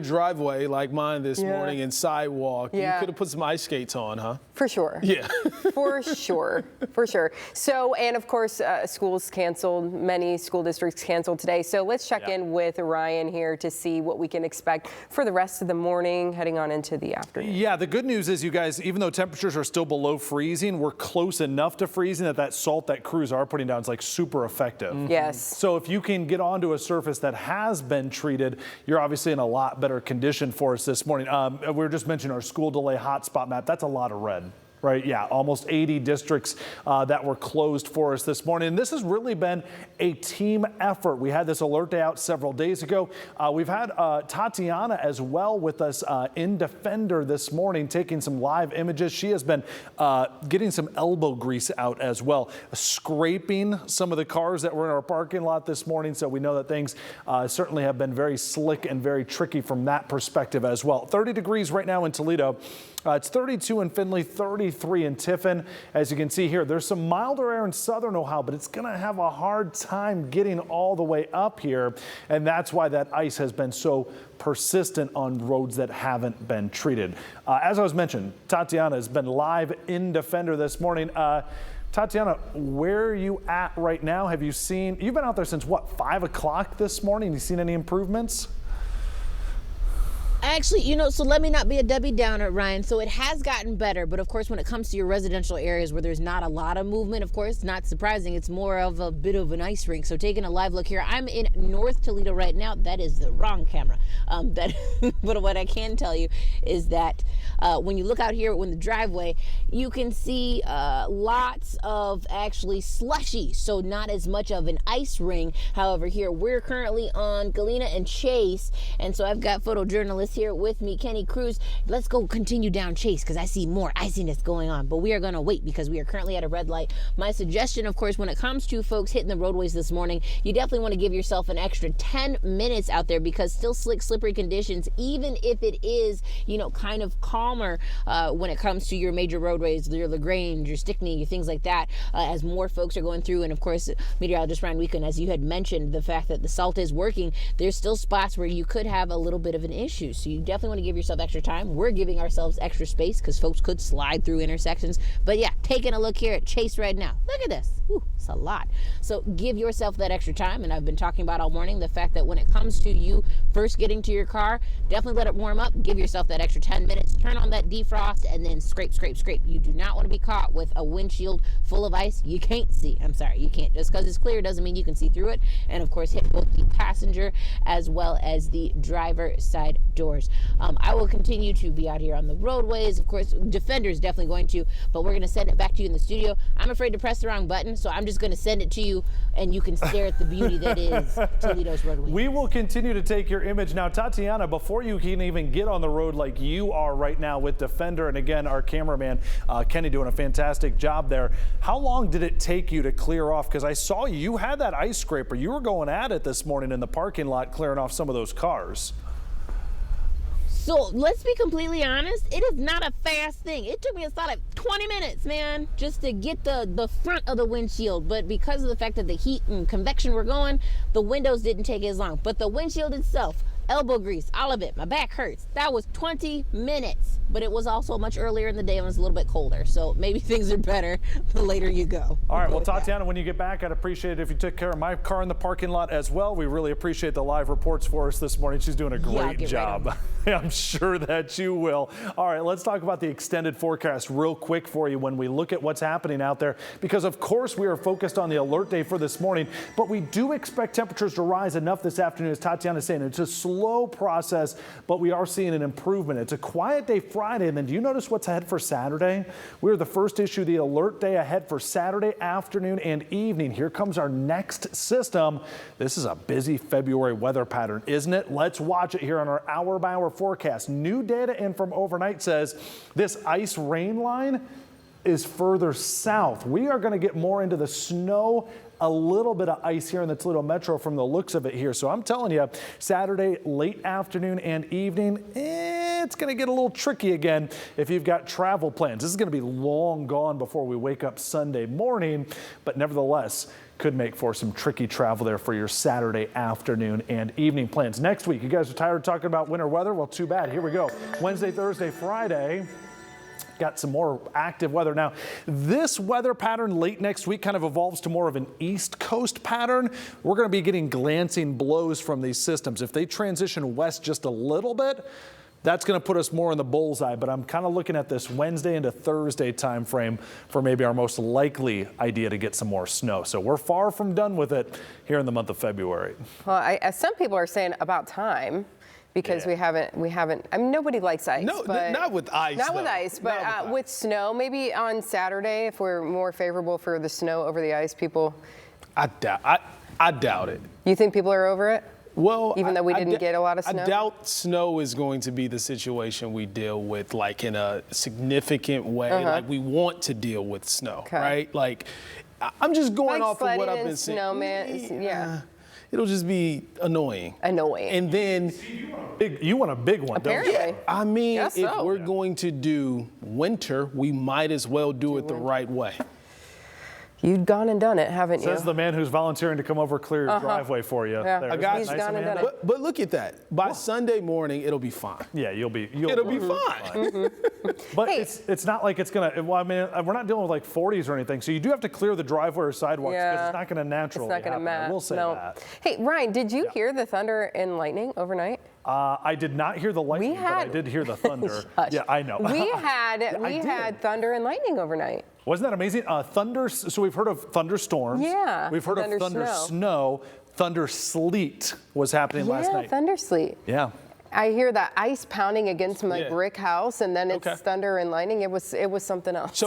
driveway like mine this morning and sidewalk, you could have put some ice skates on, huh? For sure. Yeah. For sure. For sure. So, and of course, schools canceled. Many school districts canceled today. So let's check in with Ryan here to see what we can expect for the rest of the morning heading on into the afternoon. Yeah, the good news is, you guys, even though temperatures are still below freezing, we're close enough to freezing that salt that crews are putting down is like super effective. Yes. So if you can get onto a surface that has been treated, you're obviously in a lot better condition for us this morning. We were just mentioning our school delay hotspot map. That's a lot of red. Right, yeah, almost 80 districts that were closed for us this morning. And this has really been a team effort. We had this alert day out several days ago. We've had Tatiana as well with us in Defender this morning, taking some live images. She has been getting some elbow grease out as well, scraping some of the cars that were in our parking lot this morning. So we know that things certainly have been very slick and very tricky from that perspective as well. 30 degrees right now in Toledo. It's 32 in Findlay, 33 in Tiffin. As you can see here, there's some milder air in southern Ohio, but it's going to have a hard time getting all the way up here. And that's why that ice has been so persistent on roads that haven't been treated. As I was mentioning, Tatiana has been live in Defender this morning. Tatiana, where are you at right now? Have you seen, you've been out there since what, 5 o'clock this morning? You seen any improvements? Actually, so let me not be a Debbie Downer, Ryan. So it has gotten better. But of course, when it comes to your residential areas where there's not a lot of movement, of course, not surprising. It's more of a bit of an ice rink. So taking a live look here, I'm in North Toledo right now. That is the wrong camera. But what I can tell you is that when you look out here in the driveway, you can see lots of actually slushy. So not as much of an ice ring. However, here we're currently on Galena and Chase. And so I've got photojournalists here with me, Kenny Cruz. Let's go continue down Chase because I see more iciness going on, but we are going to wait because we are currently at a red light. My suggestion, of course, when it comes to folks hitting the roadways this morning, you definitely want to give yourself an extra 10 minutes out there because still slick, slippery conditions, even if it is, kind of calmer when it comes to your major roadways, your LaGrange, your Stickney, your things like that, as more folks are going through. And of course, meteorologist Ryan Weekend, as you had mentioned, the fact that the salt is working, there's still spots where you could have a little bit of an issue. So you definitely want to give yourself extra time. We're giving ourselves extra space because folks could slide through intersections. But yeah, taking a look here at Chase right now. Look at this. Ooh, it's a lot. So give yourself that extra time. And I've been talking about all morning the fact that when it comes to you first getting to your car, definitely let it warm up. Give yourself that extra 10 minutes. Turn on that defrost and then scrape, scrape, scrape. You do not want to be caught with a windshield full of ice you can't see. I'm sorry, you can't. Just because it's clear doesn't mean you can see through it. And of course, hit both the passenger as well as the driver side doors. I will continue to be out here on the roadways. Of course, Defender is definitely going to, but we're going to send it back to you in the studio. I'm afraid to press the wrong button, so I'm just going to send it to you, and you can stare at the beauty that is Toledo's roadway. We will continue to take your image. Now, Tatiana, before you can even get on the road like you are right now with Defender, and again, our cameraman, Kenny, doing a fantastic job there. How long did it take you to clear off? Because I saw you had that ice scraper. You were going at it this morning in the parking lot, clearing off some of those cars. So let's be completely honest, it is not a fast thing. It took me a solid 20 minutes, man, just to get the front of the windshield. But because of the fact that the heat and convection were going, the windows didn't take as long. But the windshield itself, elbow grease, all of it, my back hurts. That was 20 minutes. But it was also much earlier in the day when it was a little bit colder. So maybe things are better the later you go. All right, well, Tatiana, when you get back, I'd appreciate it if you took care of my car in the parking lot as well. We really appreciate the live reports for us this morning. She's doing a great job. Right I'm sure that you will. All right, let's talk about the extended forecast real quick for you when we look at what's happening out there. Because, of course, we are focused on the alert day for this morning, but we do expect temperatures to rise enough this afternoon, as Tatiana is saying. It's a slow process, but we are seeing an improvement. It's a quiet day Friday, and then do you notice what's ahead for Saturday? We're the first to issue the alert day ahead for Saturday afternoon and evening. Here comes our next system. This is a busy February weather pattern, isn't it? Let's watch it here on our hour-by-hour forecast. New data in from overnight says this ice rain line is further south. We are going to get more into the snow, a little bit of ice here in the Toledo Metro from the looks of it here. So I'm telling you, Saturday late afternoon and evening, it's going to get a little tricky again if you've got travel plans. This is going to be long gone before we wake up Sunday morning, but nevertheless, could make for some tricky travel there for your Saturday afternoon and evening plans. Next week, you guys are tired of talking about winter weather? Well, too bad. Here we go. Wednesday, Thursday, Friday. Got some more active weather. Now, this weather pattern late next week kind of evolves to more of an East Coast pattern. We're going to be getting glancing blows from these systems. If they transition west just a little bit, that's going to put us more in the bullseye, but I'm kind of looking at this Wednesday into Thursday time frame for maybe our most likely idea to get some more snow. So we're far from done with it here in the month of February. Well, some people are saying about time. Because we haven't, I mean, nobody likes ice. No, but not with ice. Not with though. ice, but Not with with snow, maybe on Saturday, if we're more favorable for the snow over the ice, people. I doubt it. You think people are over it? Well, Even though we didn't get a lot of snow? I doubt snow is going to be the situation we deal with, like in a significant way. Like we want to deal with snow, right? Like, I'm just going Like off of what I've been sledding seeing. and snowman, yeah. It'll just be annoying. And then, You want a big one, don't you? Apparently. I mean, Guess if so. we're going to do winter, we might as well do it the right way. You've gone and done it, haven't you? Says the man who's volunteering to come over clear your driveway for you. Yeah. There. I got Isn't that He's nice, gone and Amanda? done it. But look at that. By Sunday morning, it'll be fine. Yeah, it'll be fine. But Hey. it's not like it's gonna. Well, I mean, we're not dealing with like 40s or anything, so you do have to clear the driveway or sidewalks because Yeah. it's not going to naturally It's not going to happen. match. I will say that. Hey, Ryan, did you hear the thunder and lightning overnight? I did not hear the lightning, but I did hear the thunder. Shush. Yeah, I know. We had I had thunder and lightning overnight. Wasn't that amazing? Thunder. So we've heard of thunderstorms. Yeah, We've heard of thunder thunder snow. snow. Thunder sleet was happening last night. Thunder sleet. Yeah. I hear the ice pounding against my Yeah. brick house, and then it's Okay. thunder and lightning. It was something else.